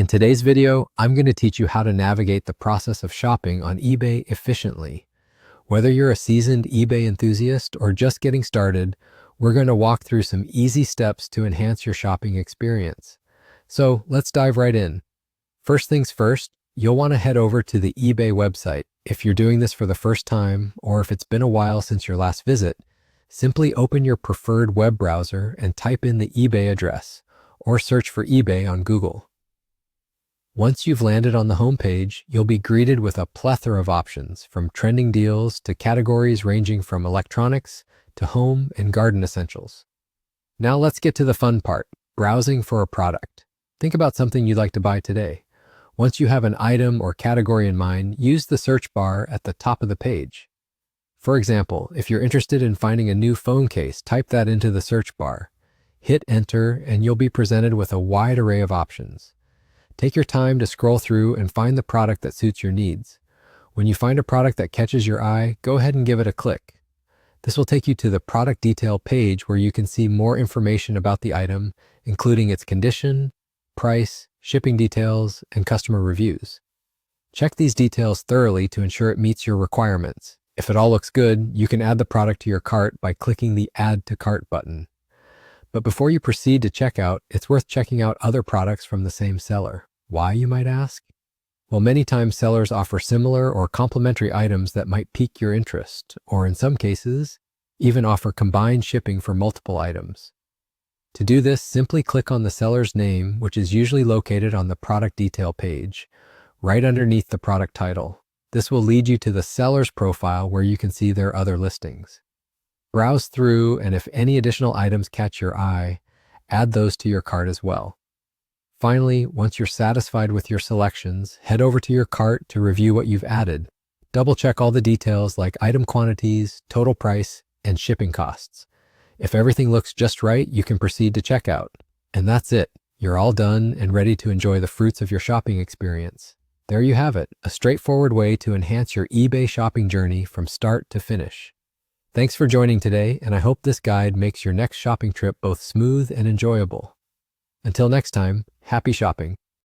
In today's video, I'm going to teach you how to navigate the process of shopping on eBay efficiently. Whether you're a seasoned eBay enthusiast or just getting started, we're going to walk through some easy steps to enhance your shopping experience. So let's dive right in. First things first, you'll want to head over to the eBay website. If you're doing this for the first time, or if it's been a while since your last visit, simply open your preferred web browser and type in the eBay address, or search for eBay on Google. Once you've landed on the homepage, you'll be greeted with a plethora of options, from trending deals to categories ranging from electronics to home and garden essentials. Now let's get to the fun part, browsing for a product. Think about something you'd like to buy today. Once you have an item or category in mind, use the search bar at the top of the page. For example, if you're interested in finding a new phone case, type that into the search bar. Hit enter and you'll be presented with a wide array of options. Take your time to scroll through and find the product that suits your needs. When you find a product that catches your eye, go ahead and give it a click. This will take you to the product detail page where you can see more information about the item, including its condition, price, shipping details, and customer reviews. Check these details thoroughly to ensure it meets your requirements. If it all looks good, you can add the product to your cart by clicking the Add to Cart button. But before you proceed to checkout, it's worth checking out other products from the same seller. Why, you might ask? Well, many times sellers offer similar or complementary items that might pique your interest, or in some cases, even offer combined shipping for multiple items. To do this, simply click on the seller's name, which is usually located on the product detail page, right underneath the product title. This will lead you to the seller's profile where you can see their other listings. Browse through, and if any additional items catch your eye, add those to your cart as well. Finally, once you're satisfied with your selections, head over to your cart to review what you've added. Double-check all the details like item quantities, total price, and shipping costs. If everything looks just right, you can proceed to checkout. And that's it. You're all done and ready to enjoy the fruits of your shopping experience. There you have it, a straightforward way to enhance your eBay shopping journey from start to finish. Thanks for joining today, and I hope this guide makes your next shopping trip both smooth and enjoyable. Until next time, happy shopping.